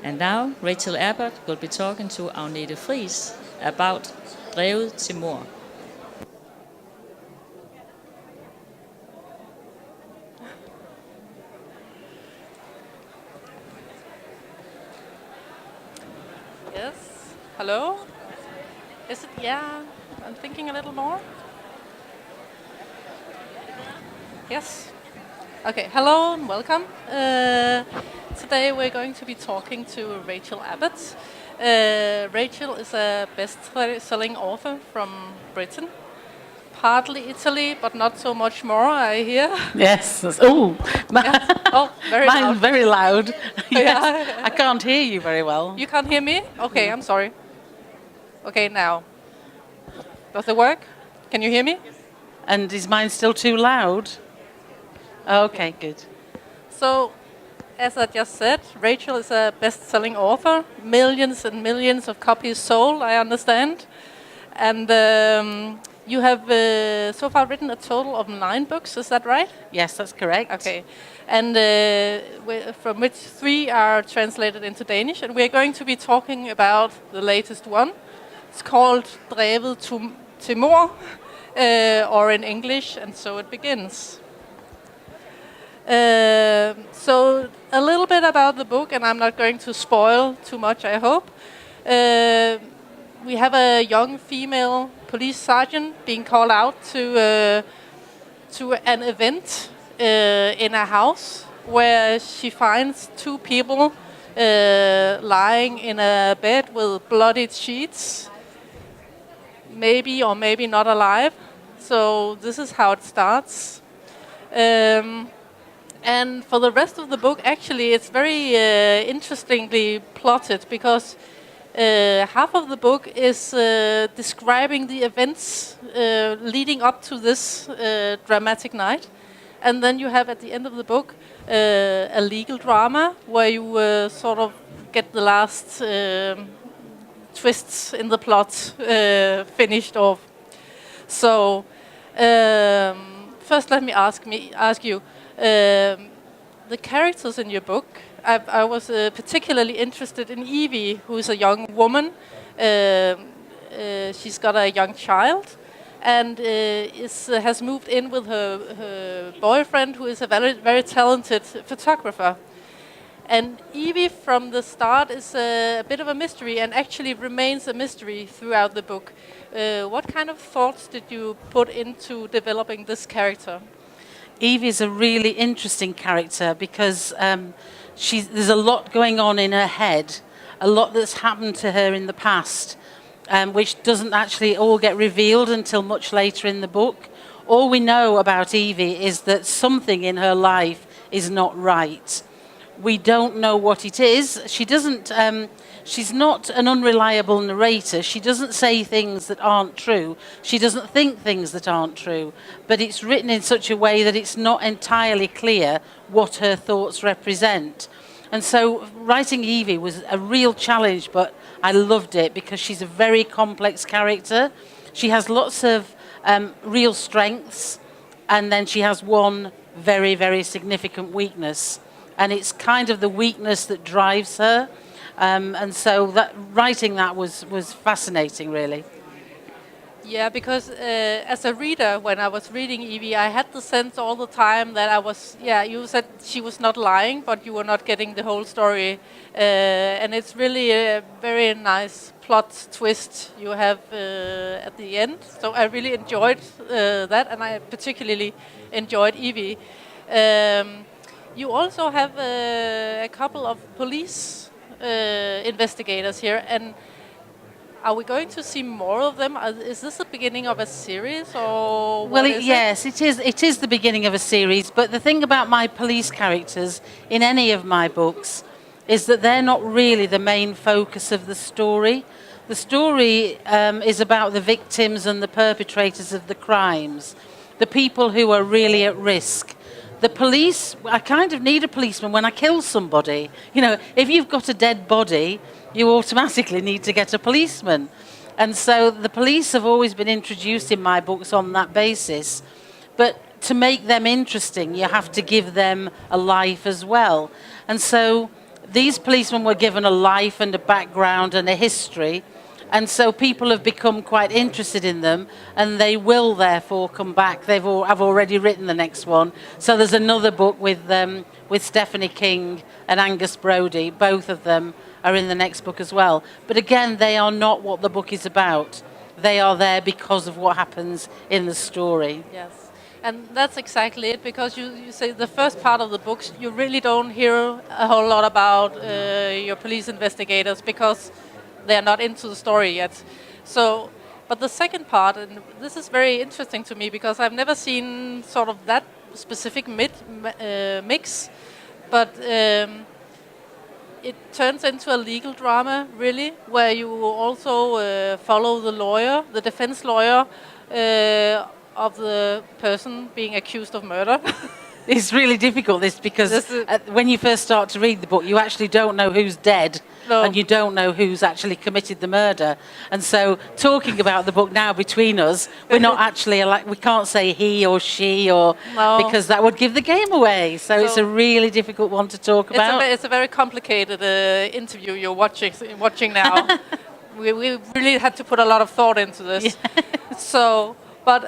And now Rachel Abbott will be talking to Agnete Friis about Drevet til mord. Yes. Hello? Is it? Yeah. I'm thinking a little more. Yes. Okay. Hello and welcome. Today we're going to be talking to Rachel Abbott. Rachel is a best-selling author from Britain. Partly Italy, but not so much more, I hear. Yes. Yes. Oh, Very mine's loud. very loud. Yes. Yeah. I can't hear you very well. You can't hear me? Okay, I'm sorry. Okay, now. Does it work? Can you hear me? And is mine still too loud? Okay, good. So, as I just said, Rachel is a best-selling author. Millions and millions of copies sold, I understand. And you have so far written a total of 9 books, is that right? Yes, that's correct. Okay. And from which 3 are translated into Danish. And we're going to be talking about the latest one. It's called Drevet til mord, or in English, and so it begins. So a little bit about the book, and I'm not going to spoil too much, I hope. We have a young female police sergeant being called out to an event in a house where she finds 2 people lying in a bed with bloodied sheets, maybe or maybe not alive. So this is how it starts. And for the rest of the book, actually, it's very interestingly plotted because half of the book is describing the events leading up to this dramatic night. And then you have at the end of the book a legal drama where you sort of get the last twists in the plot finished off. So first let me ask you, the characters in your book, I was particularly interested in Evie, who is a young woman. She's got a young child and has moved in with her boyfriend, who is a very, very talented photographer. And Evie from the start is a bit of a mystery and actually remains a mystery throughout the book. What kind of thoughts did you put into developing this character? Evie is a really interesting character because there's a lot going on in her head, a lot that's happened to her in the past, which doesn't actually all get revealed until much later in the book. All we know about Evie is that something in her life is not right. We don't know what it is. She doesn't. She's not an unreliable narrator. She doesn't say things that aren't true. She doesn't think things that aren't true. But it's written in such a way that it's not entirely clear what her thoughts represent. And so writing Evie was a real challenge, but I loved it because she's a very complex character. She has lots of real strengths, and then she has one very, very significant weakness. And it's kind of the weakness that drives her. And so writing that was fascinating, really. Yeah, because as a reader, when I was reading Evie, I had the sense all the time that you said she was not lying, but you were not getting the whole story. And it's really a very nice plot twist you have at the end. So I really enjoyed that, and I particularly enjoyed Evie. You also have a couple of police investigators here, and are we going to see more of them? Is this the beginning of a series, or what is yes, it is. It is the beginning of a series. But the thing about my police characters in any of my books is that they're not really the main focus of the story. The story is about the victims and the perpetrators of the crimes, the people who are really at risk. The police, I kind of need a policeman when I kill somebody. You know, if you've got a dead body, you automatically need to get a policeman. And so the police have always been introduced in my books on that basis. But to make them interesting, you have to give them a life as well. And so these policemen were given a life and a background and a history, and so people have become quite interested in them, and they will therefore come back. I've already written the next one. So there's another book with Stephanie King and Angus Brodie. Both of them are in the next book as well. But again, they are not what the book is about. They are there because of what happens in the story. Yes. And that's exactly it, because you say the first part of the books, you really don't hear a whole lot about your police investigators because they're not into the story yet. So, but the second part, and this is very interesting to me because I've never seen sort of that specific mix, but it turns into a legal drama, really, where you also follow the lawyer, the defense lawyer, of the person being accused of murder. It's really difficult, because when you first start to read the book, you actually don't know who's dead, and you don't know who's actually committed the murder. And so, talking about the book now between us, we're not actually we can't say he or she because that would give the game away. So it's a really difficult one to talk about. It's a very complicated interview you're watching now. we really had to put a lot of thought into this. Yeah. So. But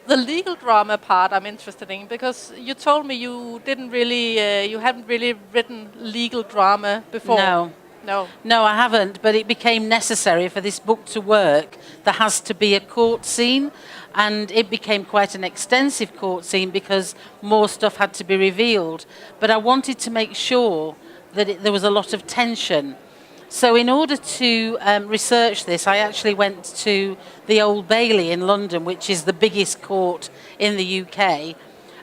the legal drama part I'm interested in, because you told me you didn't really, you haven't really written legal drama before. No, I haven't. But it became necessary for this book to work. There has to be a court scene, and it became quite an extensive court scene because more stuff had to be revealed. But I wanted to make sure that there was a lot of tension. So in order to research this, I actually went to the Old Bailey in London, which is the biggest court in the UK,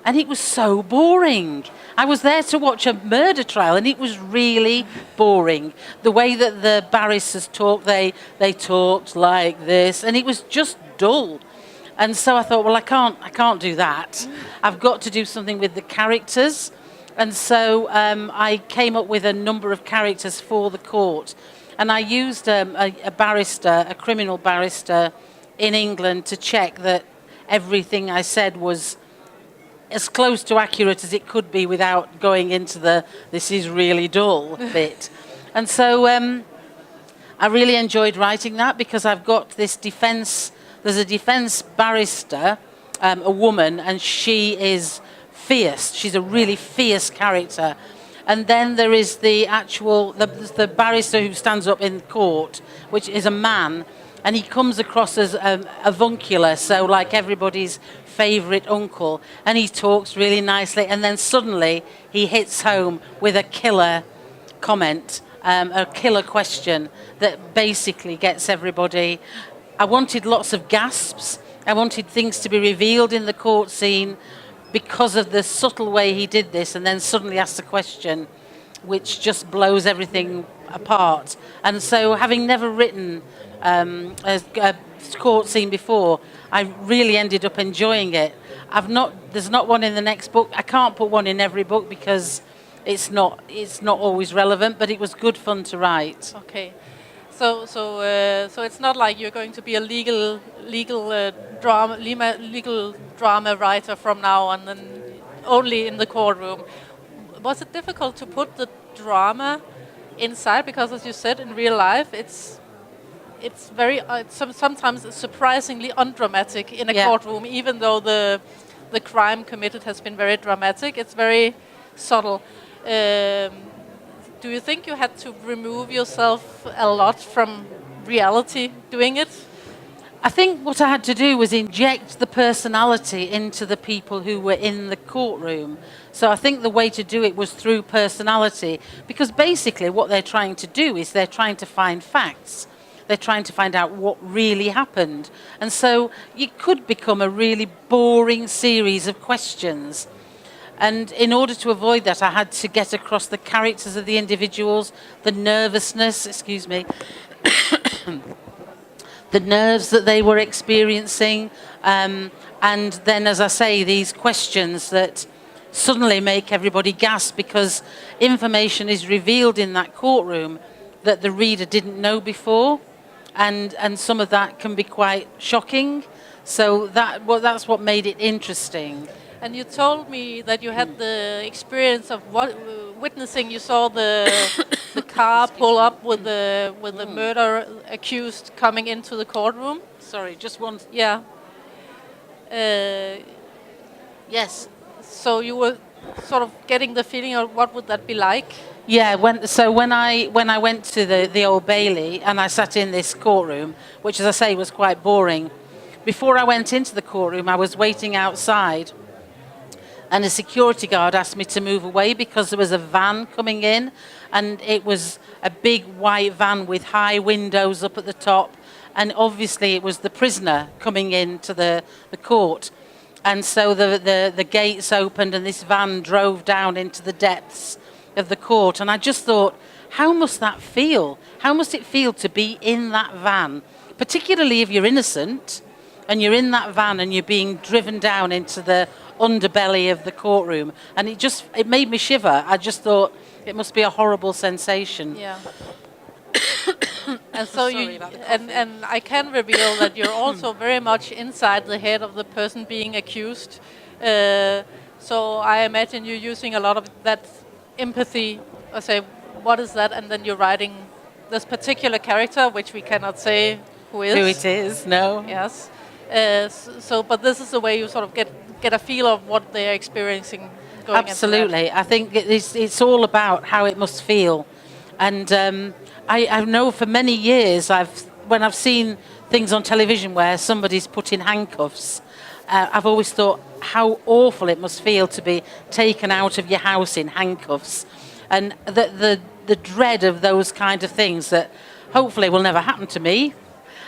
and it was so boring. I was there to watch a murder trial, and it was really boring. The way that the barristers talked, they talked like this, and it was just dull. And so I thought, well, I can't do that. I've got to do something with the characters. And so I came up with a number of characters for the court. And I used a barrister, a criminal barrister in England, to check that everything I said was as close to accurate as it could be without going into the this is really dull bit. And so I really enjoyed writing that, because I've got this defence, there's a defence barrister, a woman, and she is fierce. She's a really fierce character. And then there is the barrister who stands up in court, which is a man, and he comes across as avuncular, so like everybody's favourite uncle, and he talks really nicely, and then suddenly he hits home with a killer comment, a killer question that basically gets everybody. I wanted lots of gasps. I wanted things to be revealed in the court scene, because of the subtle way he did this, and then suddenly asked a question which just blows everything apart. And so, having never written a court scene before, I really ended up enjoying it. There's not one in the next book. I can't put one in every book because it's not always relevant, but it was good fun to write. Okay. So it's not like you're going to be a legal drama writer from now on, and only in the courtroom. Was it difficult to put the drama inside? Because, as you said, in real life, it's very sometimes surprisingly undramatic in a courtroom, even though the crime committed has been very dramatic. It's very subtle. Do you think you had to remove yourself a lot from reality doing it? I think what I had to do was inject the personality into the people who were in the courtroom. So I think the way to do it was through personality, because basically what they're trying to do is they're trying to find facts. They're trying to find out what really happened. And so it could become a really boring series of questions. And in order to avoid that, I had to get across the characters of the individuals, the nervousness, the nerves that they were experiencing, and then, as I say, these questions that suddenly make everybody gasp, because information is revealed in that courtroom that the reader didn't know before, and some of that can be quite shocking. So that's what made it interesting. And you told me that you had the experience of witnessing, you saw the car pull up with the murder accused coming into the courtroom. Sorry, just one. Yeah. Yes. So you were sort of getting the feeling of what would that be like? Yeah, when I went to the Old Bailey and I sat in this courtroom, which as I say was quite boring, before I went into the courtroom I was waiting outside and a security guard asked me to move away because there was a van coming in, and it was a big white van with high windows up at the top, and obviously it was the prisoner coming into the court. And so the gates opened and this van drove down into the depths of the court. And I just thought, how must that feel? How must it feel to be in that van? Particularly if you're innocent and you're in that van and you're being driven down into the underbelly of the courtroom. And it made me shiver. I just thought it must be a horrible sensation. Yeah. And so Sorry about the coffee. and I can reveal that you're also very much inside the head of the person being accused. So I imagine you're using a lot of that empathy, or say, what is that? And then you're writing this particular character, which we cannot say who is. Who it is, no. Yes. But this is the way you sort of get a feel of what they're experiencing. Absolutely. I think it's all about how it must feel. And I know for many years, when I've seen things on television where somebody's put in handcuffs, I've always thought how awful it must feel to be taken out of your house in handcuffs. And the dread of those kind of things that hopefully will never happen to me.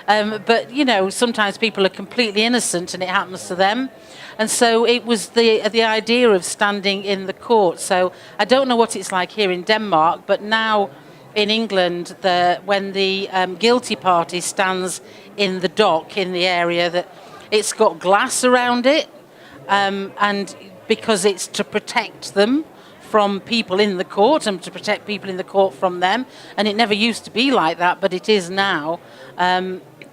But, sometimes people are completely innocent and it happens to them. And so it was the idea of standing in the court. So I don't know what it's like here in Denmark, but now in England, when the guilty party stands in the dock in the area, that it's got glass around it, and because it's to protect them from people in the court and to protect people in the court from them. And it never used to be like that, but it is now.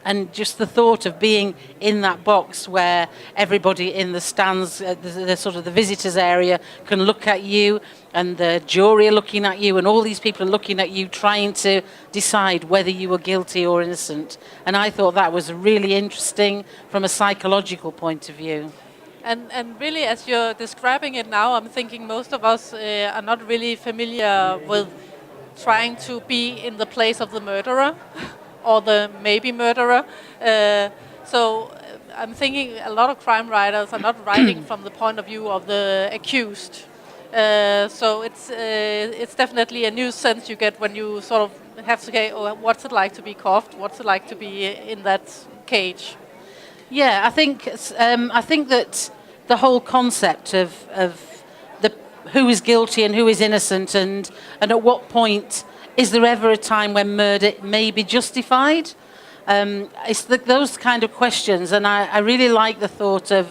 And just the thought of being in that box where everybody in the stands, the sort of the visitors area, can look at you, and the jury are looking at you, and all these people are looking at you, trying to decide whether you were guilty or innocent. And I thought that was really interesting from a psychological point of view. And really, as you're describing it now, I'm thinking most of us are not really familiar with trying to be in the place of the murderer. Or the maybe murderer. So I'm thinking a lot of crime writers are not writing from the point of view of the accused. So it's definitely a new sense you get when you sort of have to say, oh, what's it like to be cuffed? What's it like to be in that cage? Yeah, I think that the whole concept of who is guilty and who is innocent, and at what point is there ever a time when murder may be justified? It's those kind of questions, and I really like the thought of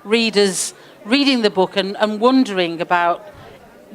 readers reading the book and wondering about,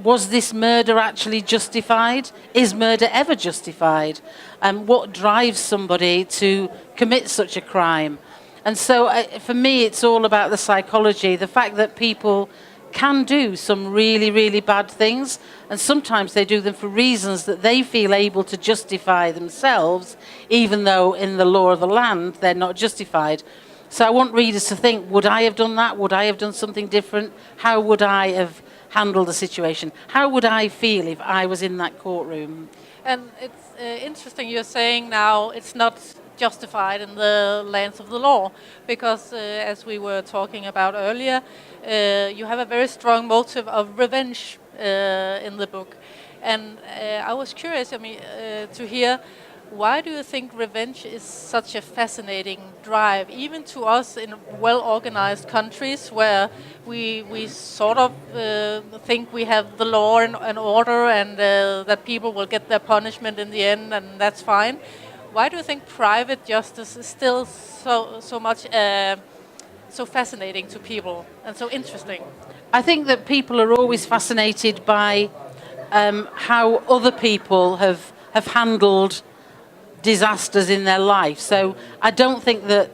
was this murder actually justified? Is murder ever justified? And what drives somebody to commit such a crime? And so for me, it's all about the psychology, the fact that people can do some really, really bad things, and sometimes they do them for reasons that they feel able to justify themselves, even though in the law of the land they're not justified. So I want readers to think, would I have done that? Would I have done something different? How would I have handled the situation? How would I feel if I was in that courtroom? And it's interesting you're saying now it's not justified in the lands of the law, because as we were talking about earlier, you have a very strong motive of revenge in the book. And I was curious, to hear, why do you think revenge is such a fascinating drive, even to us in well-organized countries where we sort of think we have the law and order, and that people will get their punishment in the end, and that's fine? Why do you think private justice is still so much so fascinating to people and so interesting? I think that people are always fascinated by how other people have handled disasters in their life. So I don't think that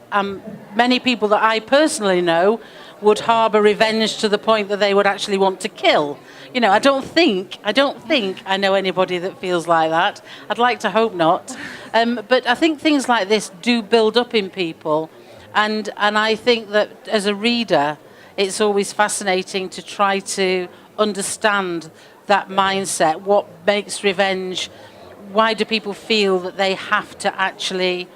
many people that I personally know would harbour revenge to the point that they would actually want to kill. You know, I don't think I know anybody that feels like that. I'd like to hope not. But I think things like this do build up in people. And I think that as a reader, it's always fascinating to try to understand that mindset. What makes revenge? Why do people feel that they have to actually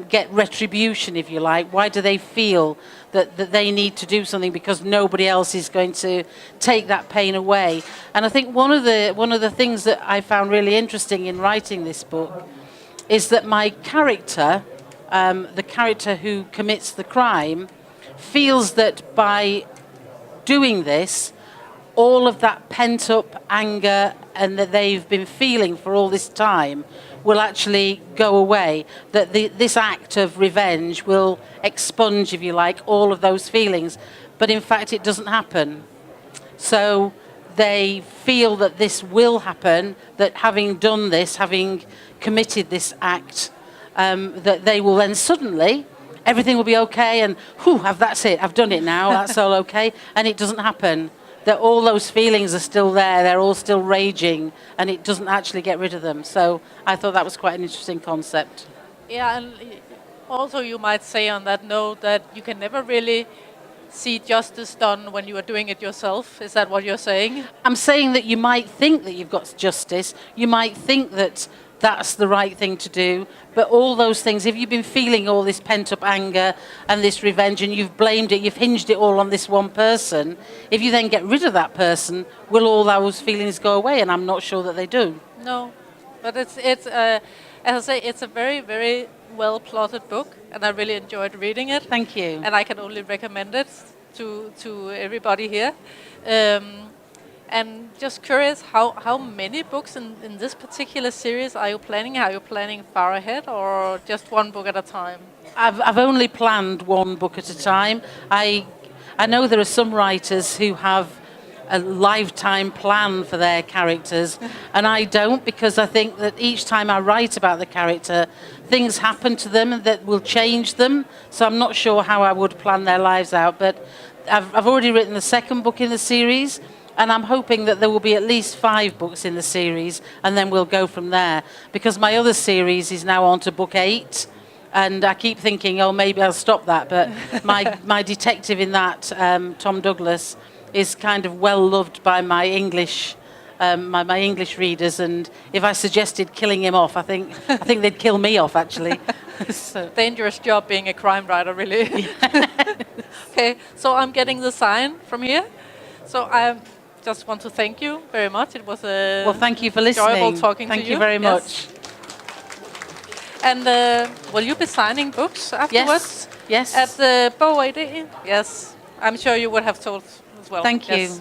get retribution, if you like? Why do they feel that they need to do something because nobody else is going to take that pain away? And I think one of the things that I found really interesting in writing this book is that my character, the character who commits the crime, feels that by doing this, all of that pent-up anger and that they've been feeling for all this time will actually go away, that this act of revenge will expunge, if you like, all of those feelings. But in fact, it doesn't happen. So they feel that this will happen, that having done this, having committed this act, that they will then suddenly, everything will be okay, and that's it, I've done it now, that's all okay. And it doesn't happen. That all those feelings are still there, they're all still raging, and it doesn't actually get rid of them. So I thought that was quite an interesting concept. Yeah, and also you might say on that note that you can never really see justice done when you are doing it yourself. Is that what you're saying? I'm saying that you might think that you've got justice, you might think that that's the right thing to do, but all those things, if you've been feeling all this pent-up anger and this revenge and you've blamed it, you've hinged it all on this one person, if you then get rid of that person, will all those feelings go away? And I'm not sure that they do. No, but it's as I say, it's a very, very well-plotted book, and I really enjoyed reading it. Thank you. And I can only recommend it to everybody here. And just curious, how many books in this particular series are you planning? Are you planning far ahead or just one book at a time? I've only planned one book at a time. I know there are some writers who have a lifetime plan for their characters, and I don't, because I think that each time I write about the character, things happen to them that will change them. So I'm not sure how I would plan their lives out, but I've already written the second book in the series, and I'm hoping that there will be at least 5 books in the series, and then we'll go from there. Because my other series is now on to book 8, and I keep thinking, oh, maybe I'll stop that. But my detective in that, Tom Douglas, is kind of well loved by my English my English readers, and if I suggested killing him off, I think they'd kill me off, actually. So. Dangerous job being a crime writer, really. Okay, so I'm getting the sign from here. So I just want to thank you very much. It was a thank you for listening. Enjoyable talking thank to you. Thank you very much. And will you be signing books afterwards? Yes. At the Bog ID? Yes. I'm sure you would have told as well. Thank you. Yes.